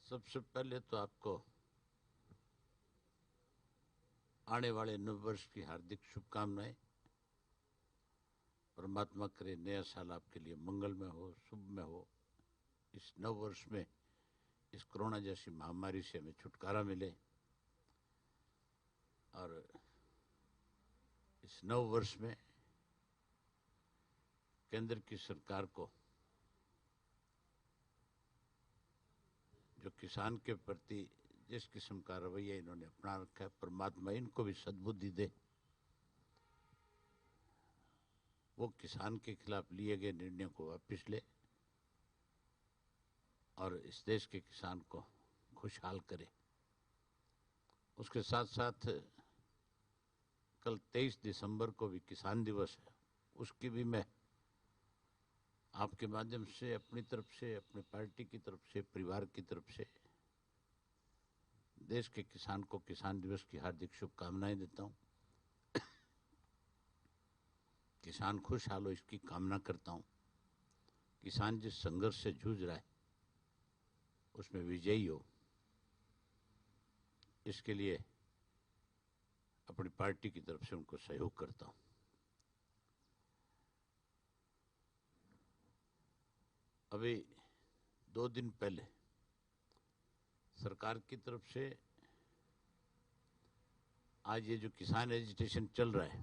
सबसे पहले तो आपको आने वाले नव वर्ष की हार्दिक शुभकामनाएं। परमात्मा करे नया साल आपके लिए मंगलमय हो, शुभमय हो। इस नव वर्ष में इस कोरोना जैसी महामारी से हमें छुटकारा मिले और इस नव वर्ष में केंद्र की सरकार को जो किसान के प्रति जिस किस्म का रवैया इन्होंने अपना रखा है, परमात्मा इनको भी सद्बुद्धि दे। वो किसान के खिलाफ लिए गए निर्णयों को वापस ले और इस देश के किसान को खुशहाल करे। उसके साथ साथ कल 23 दिसंबर को भी किसान दिवस है, उसकी भी मैं आपके माध्यम से अपनी तरफ से, अपने पार्टी की तरफ से, परिवार की तरफ से देश के किसान को किसान दिवस की हार्दिक शुभकामनाएं देता हूं। किसान खुशहाल हो इसकी कामना करता हूं। किसान जिस संघर्ष से जूझ रहा है उसमें विजयी हो, इसके लिए अपनी पार्टी की तरफ से उनको सहयोग करता हूं। अभी 2 दिन पहले सरकार की तरफ से आज ये जो किसान एजिटेशन चल रहा है,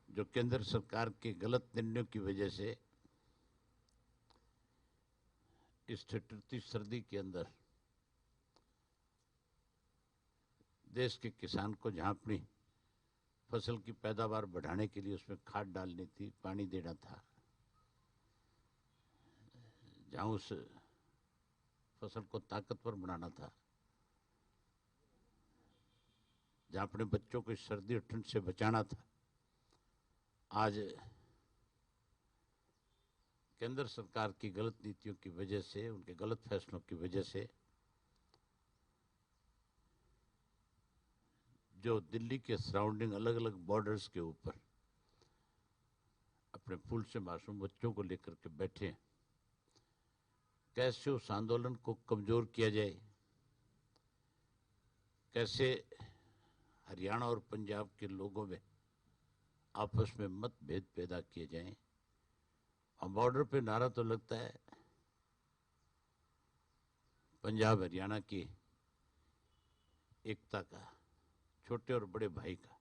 जो केंद्र सरकार के गलत निर्णयों की वजह से इस ठिठुरती सर्दी के अंदर देश के किसान को जहां अपनी फसल की पैदावार बढ़ाने के लिए उसमें खाद डालनी थी, पानी देना था, जहां उस फसल को ताकतवर बनाना था, जहां अपने बच्चों को इस सर्दी और ठंड से बचाना था, आज केंद्र सरकार की गलत नीतियों की वजह से, उनके गलत फैसलों की वजह से जो दिल्ली के सराउंडिंग अलग अलग बॉर्डर्स के ऊपर अपने फूल से मासूम बच्चों को लेकर के बैठे हैं, कैसे उस आंदोलन को कमजोर किया जाए, कैसे हरियाणा और पंजाब के लोगों में आपस में मतभेद पैदा किए जाएं। और बॉर्डर पे नारा तो लगता है पंजाब हरियाणा की एकता का, छोटे और बड़े भाई का,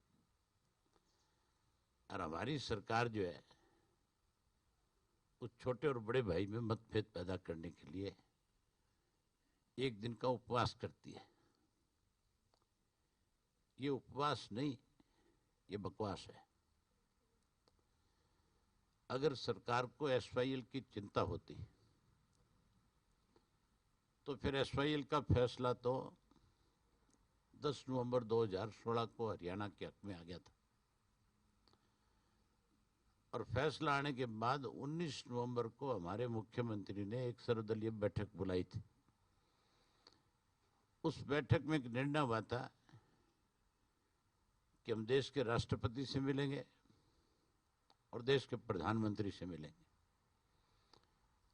और हमारी सरकार जो है उस छोटे और बड़े भाई में मतभेद पैदा करने के लिए एक दिन का उपवास करती है। ये उपवास नहीं, ये बकवास है। अगर सरकार को एसवाईएल की चिंता होती तो फिर एसवाईएल का फैसला तो 10 नवंबर 2016 को हरियाणा के हक में आ गया था और फैसला आने के बाद 19 नवंबर को हमारे मुख्यमंत्री ने एक सर्वदलीय बैठक बुलाई थी। उस बैठक में एक निर्णय हुआ था कि हम देश के राष्ट्रपति से मिलेंगे और देश के प्रधानमंत्री से मिलेंगे,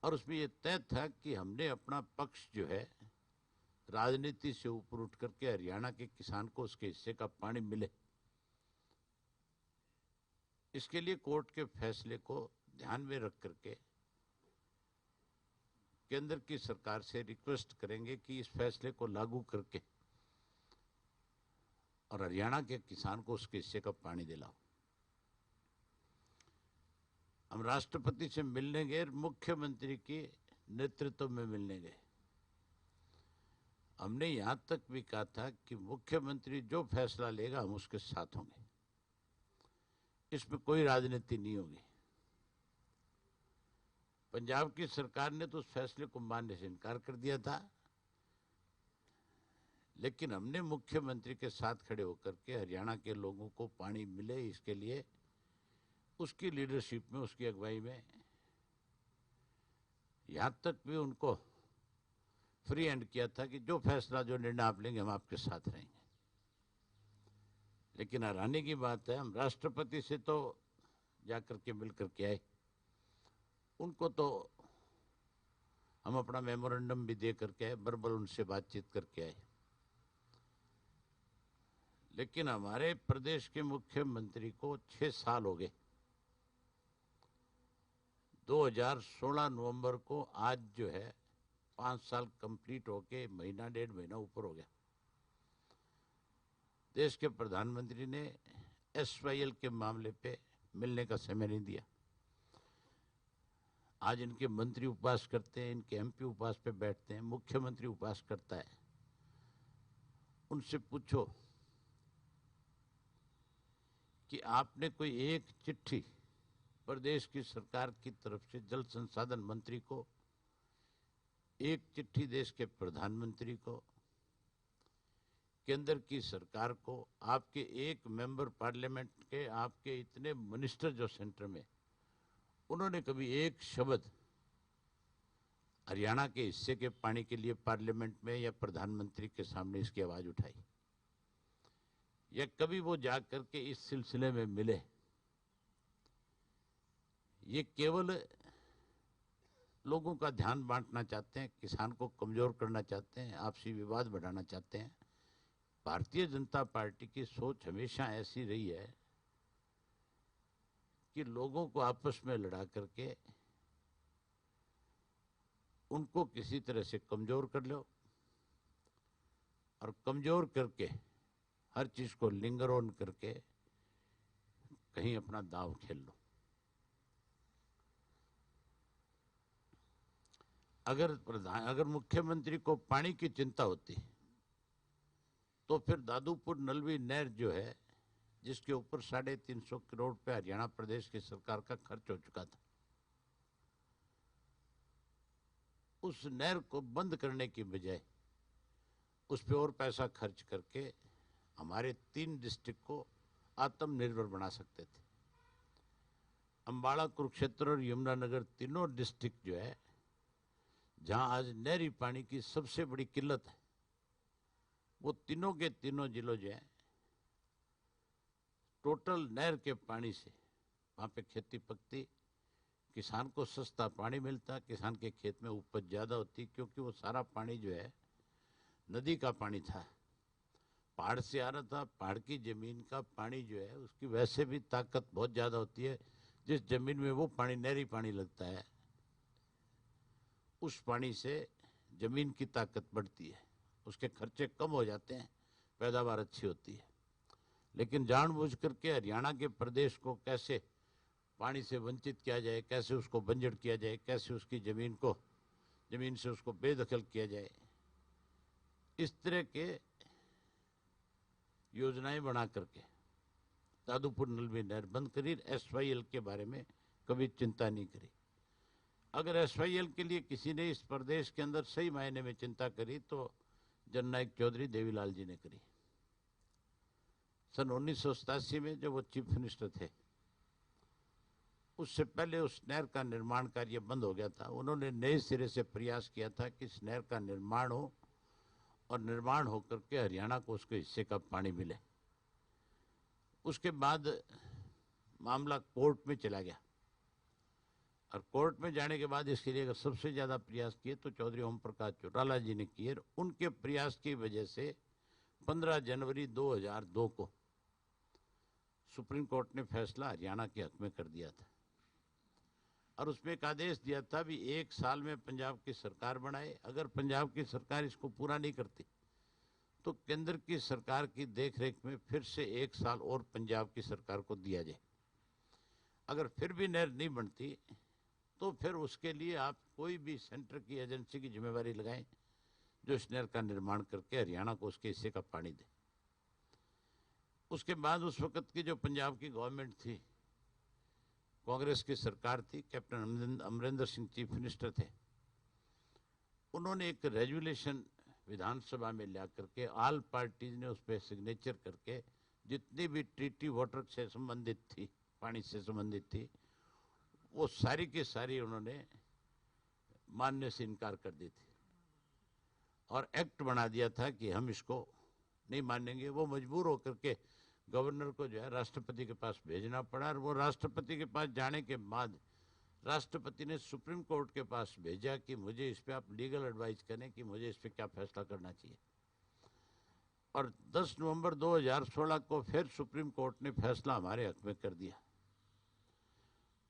और उसमें यह तय था कि हमने अपना पक्ष जो है राजनीति से ऊपर उठ करके हरियाणा के किसान को उसके हिस्से का पानी मिले, इसके लिए कोर्ट के फैसले को ध्यान में रख करके केंद्र की सरकार से रिक्वेस्ट करेंगे कि इस फैसले को लागू करके और हरियाणा के किसान को उसके हिस्से का पानी दिलाओ। हम राष्ट्रपति से मिलने गए, मुख्यमंत्री के नेतृत्व में मिलने गए। हमने यहां तक भी कहा था कि मुख्यमंत्री जो फैसला लेगा हम उसके साथ होंगे, इसमें कोई राजनीति नहीं होगी। पंजाब की सरकार ने तो उस फैसले को मानने से इनकार कर दिया था, लेकिन हमने मुख्यमंत्री के साथ खड़े होकर के हरियाणा के लोगों को पानी मिले, इसके लिए उसकी लीडरशिप में, उसकी अगुवाई में, यहां तक भी उनको फ्री हैंड किया था कि जो फैसला, जो निर्णय आप लेंगे हम आपके साथ रहेंगे। लेकिन हैरानी की बात है, हम राष्ट्रपति से तो जाकर के मिल करके आए, उनको तो हम अपना मेमोरेंडम भी दे करके आए, बर्बल उनसे बातचीत करके आए। लेकिन हमारे प्रदेश के मुख्यमंत्री को 6 साल हो गए। 2016 नवंबर को आज जो है 5 साल कंप्लीट होके महीना 1.5 महीना ऊपर हो गया। देश के प्रधानमंत्री ने SYL के मामले पे मिलने का समय नहीं दिया। आज इनके मंत्री उपवास करते हैं, इनके MP उपवास पे बैठते हैं, मुख्यमंत्री उपवास करता है। उनसे पूछो कि आपने कोई एक चिट्ठी प्रदेश की सरकार की तरफ से जल संसाधन मंत्री को, एक चिट्ठी देश के प्रधानमंत्री को, केंद्र की सरकार को, आपके एक मेंबर पार्लियामेंट के, आपके इतने मिनिस्टर जो सेंटर में, उन्होंने कभी एक शब्द हरियाणा के हिस्से के पानी के लिए पार्लियामेंट में या प्रधानमंत्री के सामने इसकी आवाज उठाई? या कभी वो जाकर के इस सिलसिले में मिले? ये केवल लोगों का ध्यान बांटना चाहते हैं, किसान को कमजोर करना चाहते हैं, आपसी विवाद बढ़ाना चाहते हैं। भारतीय जनता पार्टी की सोच हमेशा ऐसी रही है कि लोगों को आपस में लड़ा करके उनको किसी तरह से कमजोर कर लो और कमजोर करके हर चीज को लिंगर ऑन करके कहीं अपना दांव खेल लो। अगर मुख्यमंत्री को पानी की चिंता होती तो फिर दादूपुर नलवी नहर जो है, जिसके ऊपर 350 करोड़ रुपए हरियाणा प्रदेश की सरकार का खर्च हो चुका था, उस नहर को बंद करने की बजाय उस पर और पैसा खर्च करके हमारे 3 डिस्ट्रिक्ट को आत्मनिर्भर बना सकते थे। अंबाला, कुरुक्षेत्र और यमुनानगर तीनों डिस्ट्रिक्ट जो है, जहां आज नहरी पानी की सबसे बड़ी किल्लत है, वो तीनों के तीनों जिलों जो है टोटल नहर के पानी से वहां पे खेती पकती, किसान को सस्ता पानी मिलता, किसान के खेत में उपज ज्यादा होती, क्योंकि वो सारा पानी जो है नदी का पानी था, पहाड़ से आ रहा था। पहाड़ की जमीन का पानी जो है उसकी वैसे भी ताकत बहुत ज्यादा होती है। जिस जमीन में वो पानी नहरी पानी लगता है, उस पानी से जमीन की ताकत बढ़ती है, उसके खर्चे कम हो जाते हैं, पैदावार अच्छी होती है। लेकिन जानबूझ करके हरियाणा के प्रदेश को कैसे पानी से वंचित किया जाए, कैसे उसको बंजर किया जाए, कैसे उसकी जमीन से उसको बेदखल किया जाए, इस तरह के योजनाएं बना करके दादूपुर नलवी नहर बंद करी। SYL के बारे में कभी चिंता नहीं करी। अगर SYL के लिए किसी ने इस प्रदेश के अंदर सही मायने में चिंता करी तो जननायक चौधरी देवीलाल जी ने करी। सन 1987 में जब वो चीफ मिनिस्टर थे, उससे पहले उस नहर का निर्माण कार्य बंद हो गया था। उन्होंने नए सिरे से प्रयास किया था कि इस नहर का निर्माण हो और निर्माण होकर के हरियाणा को उसके हिस्से का पानी मिले। उसके बाद मामला कोर्ट में चला गया और कोर्ट में जाने के बाद इसके लिए अगर सबसे ज्यादा प्रयास किए तो चौधरी ओम प्रकाश चौटाला जी ने किए। उनके प्रयास की वजह से 15 जनवरी 2002 को सुप्रीम कोर्ट ने फैसला हरियाणा के हक में कर दिया था और उसमें एक आदेश दिया था भी 1 साल में पंजाब की सरकार बनाए। अगर पंजाब की सरकार इसको पूरा नहीं करती तो केंद्र की सरकार की देखरेख में फिर से 1 साल और पंजाब की सरकार को दिया जाए। अगर फिर भी नहर नहीं बनती तो फिर उसके लिए आप कोई भी सेंटर की एजेंसी की जिम्मेवारी लगाएं जो इस नहर का निर्माण करके हरियाणा को उसके हिस्से का पानी दे। उसके बाद उस वक्त की जो पंजाब की गवर्नमेंट थी, कांग्रेस की सरकार थी, captain Amarinder Singh chief minister थे, उन्होंने एक रेजुलेशन विधानसभा में ला करके ऑल पार्टीज ने उस पर सिग्नेचर करके जितनी भी ट्रीटी वाटर से संबंधित थी, पानी से संबंधित थी, वो सारी की सारी उन्होंने मानने से इनकार कर दी थी और एक्ट बना दिया था कि हम इसको नहीं मानेंगे। वो मजबूर होकर के गवर्नर को जो है राष्ट्रपति के पास भेजना पड़ा और वो राष्ट्रपति के पास जाने के बाद राष्ट्रपति ने सुप्रीम कोर्ट के पास भेजा कि मुझे इस पे आप लीगल एडवाइस करें कि मुझे इस पे क्या फैसला करना चाहिए। और 10 नवंबर 2016 को फिर सुप्रीम कोर्ट ने फैसला हमारे हक में कर दिया।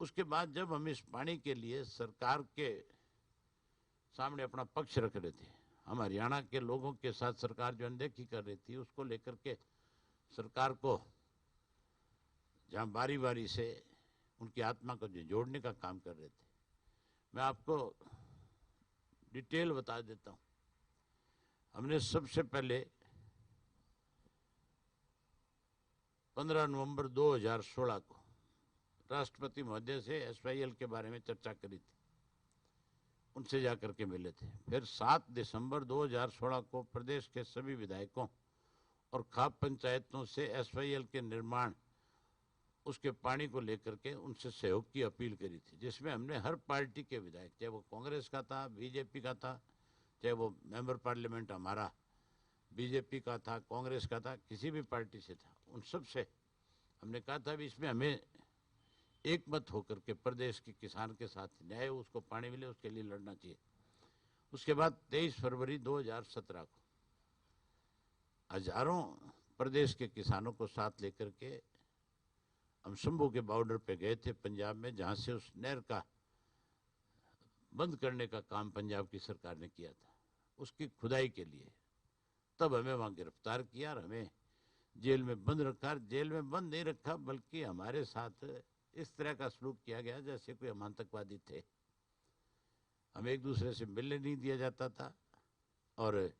उसके बाद जब हम इस पानी के लिए सरकार के सामने अपना पक्ष रख रहे थे, हम हरियाणा के लोगों के साथ सरकार जो अनदेखी कर रही थी उसको लेकर के सरकार को जहां बारी बारी से उनकी आत्मा को जोड़ने का काम कर रहे थे। मैं आपको डिटेल बता देता हूं। हमने सबसे पहले 15 नवंबर 2016 को राष्ट्रपति महोदय से एसवाईएल के बारे में चर्चा करी थी, उनसे जाकर के मिले थे। फिर 7 दिसंबर 2016 को प्रदेश के सभी विधायकों और खाप पंचायतों से एसवाईएल के निर्माण, उसके पानी को लेकर के उनसे सहयोग की अपील करी थी, जिसमें हमने हर पार्टी के विधायक, चाहे वो कांग्रेस का था, बीजेपी का था, चाहे वो मेंबर पार्लियामेंट हमारा बीजेपी का था, कांग्रेस का था, किसी भी पार्टी से था, उन सब से हमने कहा था भी इसमें हमें एक मत होकर के प्रदेश के किसान के साथ न्याय उसको पानी मिले उसके लिए लड़ना चाहिए। उसके बाद 23 फरवरी 2017 को हजारों प्रदेश के किसानों को साथ लेकर के हम शंभू के बॉर्डर पे गए थे पंजाब में, जहां से उस नहर का बंद करने का काम पंजाब की सरकार ने किया था, उसकी खुदाई के लिए। तब हमें वहां गिरफ्तार किया और हमें जेल में बंद रखा। जेल में बंद नहीं रखा, बल्कि हमारे साथ इस तरह का सलूक किया गया जैसे कोई हम आतंकवादी थे। हमें एक दूसरे से मिलने नहीं दिया जाता था, और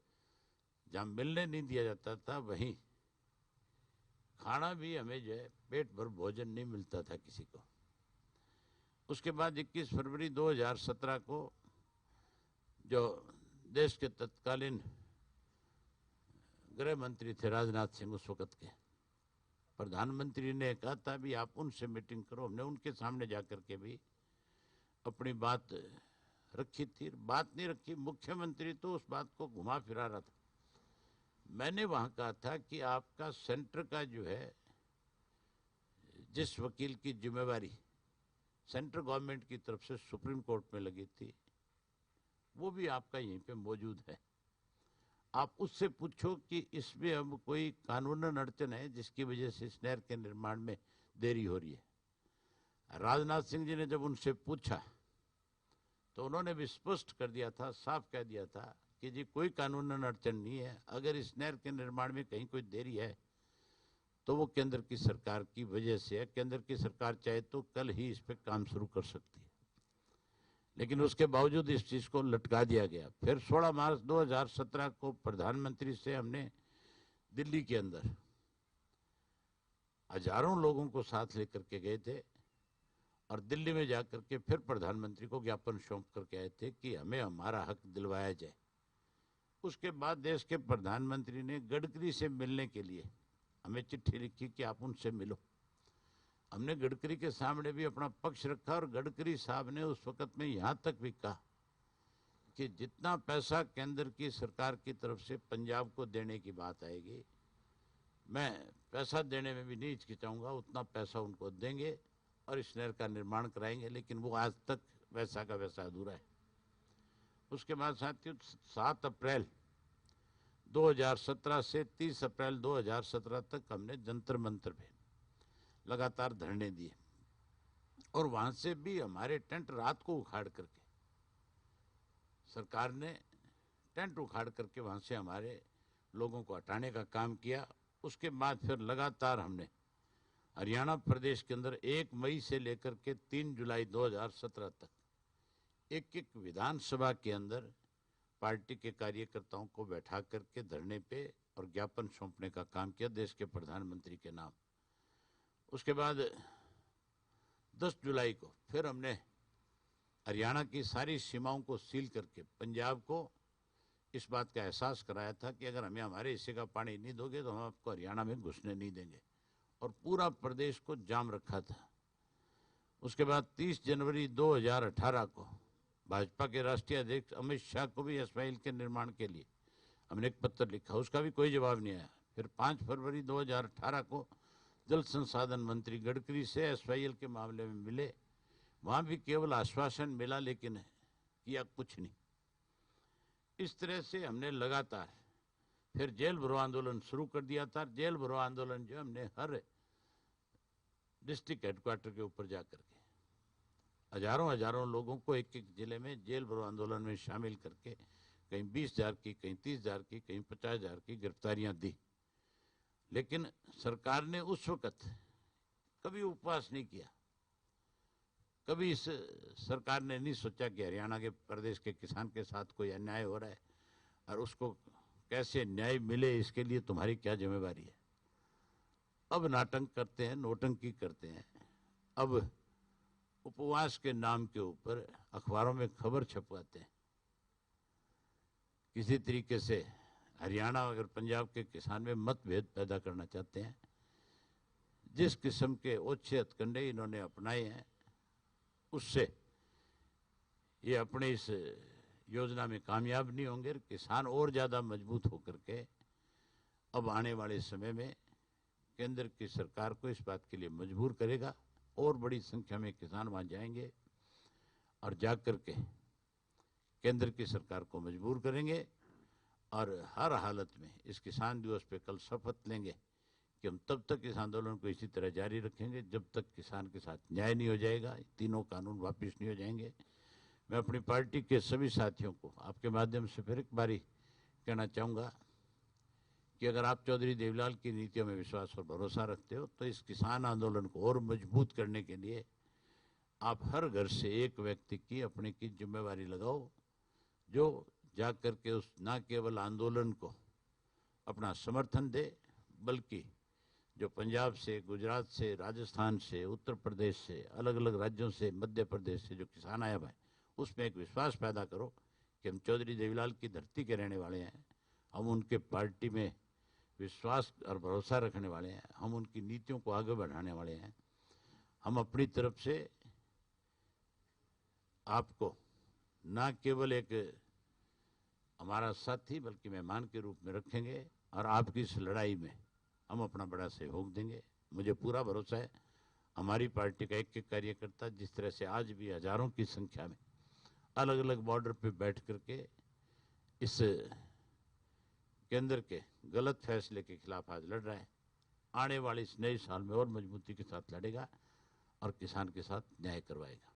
जहां मिलने नहीं दिया जाता था वहीं खाना भी हमें जो है पेट भर भोजन नहीं मिलता था किसी को। उसके बाद 21 फरवरी 2017 को जो देश के तत्कालीन गृह मंत्री थे राजनाथ सिंह, उस वक्त के प्रधानमंत्री ने कहा था भी आप उनसे मीटिंग करो। हमने उनके सामने जाकर के भी अपनी बात रखी थी। बात नहीं रखी, मुख्यमंत्री तो उस बात को घुमा फिरा रहा था। मैंने वहां कहा था कि आपका सेंटर का जो है, जिस वकील की जिम्मेवारी सेंट्रल गवर्नमेंट की तरफ से सुप्रीम कोर्ट में लगी थी, वो भी आपका यहीं पे मौजूद है। आप उससे पूछो कि इसमें अब कोई कानूनन अड़चन है जिसकी वजह से इस नहर के निर्माण में देरी हो रही है। राजनाथ सिंह जी ने जब उनसे पूछा तो उन्होंने भी स्पष्ट कर दिया था, साफ कह दिया था कि जी कोई कानूनन अड़चन नहीं है। अगर इस नहर के निर्माण में कहीं कोई देरी है तो वो केंद्र की सरकार की वजह से है। केंद्र की सरकार चाहे तो कल ही इस पे काम शुरू कर सकती है, लेकिन उसके बावजूद इस चीज को लटका दिया गया। फिर 16 मार्च 2017 को प्रधानमंत्री से हमने दिल्ली के अंदर हजारों लोगों को साथ लेकर के गए थे, और दिल्ली में जाकर के फिर प्रधानमंत्री को ज्ञापन सौंप करके आए थे कि हमें हमारा हक दिलवाया जाए। उसके बाद देश के प्रधानमंत्री ने गडकरी से मिलने के लिए हमें चिट्ठी लिखी कि आप उनसे मिलो। हमने गडकरी के सामने भी अपना पक्ष रखा, और गडकरी साहब ने उस वक्त में यहां तक भी कहा कि जितना पैसा केंद्र की सरकार की तरफ से पंजाब को देने की बात आएगी, मैं पैसा देने में भी नहीं हिचकिचाऊंगा, उतना पैसा उनको देंगे और इस नहर का निर्माण कराएंगे। लेकिन वो आज तक वैसा का वैसा अधूरा है। उसके बाद साथियों 7 अप्रैल 2017 से 30 अप्रैल 2017 तक हमने जंतर मंतर पे लगातार धरने दिए, और वहां से भी हमारे टेंट रात को उखाड़ करके सरकार ने टेंट उखाड़ करके वहां से हमारे लोगों को हटाने का काम किया। उसके बाद फिर लगातार हमने हरियाणा प्रदेश के अंदर 1 मई से लेकर के 3 जुलाई 2017 तक एक विधानसभा के अंदर पार्टी के कार्यकर्ताओं को बैठा करके धरने पे और ज्ञापन सौंपने का काम किया देश के प्रधानमंत्री के नाम। उसके बाद 10 जुलाई को फिर हमने हरियाणा की सारी सीमाओं को सील करके पंजाब को इस बात का एहसास कराया था कि अगर हमें हमारे हिस्से का पानी नहीं दोगे तो हम आपको हरियाणा में घुसने नहीं देंगे, और पूरा प्रदेश को जाम रखा था। उसके बाद 30 जनवरी 2018 को भाजपा के राष्ट्रीय अध्यक्ष अमित शाह को भी एसवाईएल के निर्माण के लिए हमने एक पत्र लिखा, उसका भी कोई जवाब नहीं आया। फिर 5 फरवरी 2018 को जल संसाधन मंत्री गडकरी से एसवाईएल के मामले में मिले, वहां भी केवल आश्वासन मिला, लेकिन किया कुछ नहीं। इस तरह से हमने लगातार फिर जेल भरो आंदोलन शुरू कर दिया था। जेल भरो आंदोलन जो हमने हर डिस्ट्रिक्ट हेडक्वार्टर के ऊपर जाकर के हजारों हजारों लोगों को एक एक जिले में जेल भरो आंदोलन में शामिल करके कहीं 20,000 की, कहीं 30,000 की, कहीं 50,000 की गिरफ्तारियां दी। लेकिन सरकार ने उस वक्त कभी उपवास नहीं किया। कभी इस सरकार ने नहीं सोचा कि हरियाणा के प्रदेश के किसान के साथ कोई अन्याय हो रहा है और उसको कैसे न्याय मिले, इसके लिए तुम्हारी क्या जिम्मेवारी है। अब नाटक करते हैं, नौटंकी करते हैं। अब उपवास के नाम के ऊपर अखबारों में खबर छपवाते हैं। किसी तरीके से हरियाणा और पंजाब के किसान में मतभेद पैदा करना चाहते हैं। जिस किस्म के ओछे हथकंडे इन्होंने अपनाए हैं, उससे ये अपने इस योजना में कामयाब नहीं होंगे। किसान और ज़्यादा मजबूत होकर के अब आने वाले समय में केंद्र की सरकार को इस बात के लिए मजबूर करेगा। और बड़ी संख्या में किसान वहाँ जाएंगे और जाकर के केंद्र की सरकार को मजबूर करेंगे और हर हालत में इस किसान दिवस पे कल शपथ लेंगे कि हम तब तक इस आंदोलन को इसी तरह जारी रखेंगे जब तक किसान के साथ न्याय नहीं हो जाएगा, तीनों कानून वापस नहीं हो जाएंगे। मैं अपनी पार्टी के सभी साथियों को आपके माध्यम से फिर एक बारी कहना चाहूँगा कि अगर आप चौधरी देवीलाल की नीतियों में विश्वास और भरोसा रखते हो तो इस किसान आंदोलन को और मजबूत करने के लिए आप हर घर से एक व्यक्ति की अपने की जिम्मेवारी लगाओ, जो जा कर के उस न केवल आंदोलन को अपना समर्थन दे, बल्कि जो पंजाब से, गुजरात से, राजस्थान से, उत्तर प्रदेश से, अलग अलग राज्यों से, मध्य प्रदेश से जो किसान आया हुआ है, उसमें एक विश्वास पैदा करो कि हम चौधरी देवीलाल की धरती के रहने वाले हैं, हम उनके पार्टी में विश्वास और भरोसा रखने वाले हैं, हम उनकी नीतियों को आगे बढ़ाने वाले हैं। हम अपनी तरफ से आपको न केवल एक हमारा साथी बल्कि मेहमान के रूप में रखेंगे और आपकी इस लड़ाई में हम अपना बड़ा सहयोग देंगे। मुझे पूरा भरोसा है हमारी पार्टी का एक एक कार्यकर्ता जिस तरह से आज भी हजारों की संख्या में अलग अलग बॉर्डर पे बैठ करके इस केंद्र के गलत फैसले के खिलाफ आज लड़ रहा है, आने वाले इस नए साल में और मजबूती के साथ लड़ेगा और किसान के साथ न्याय करवाएगा।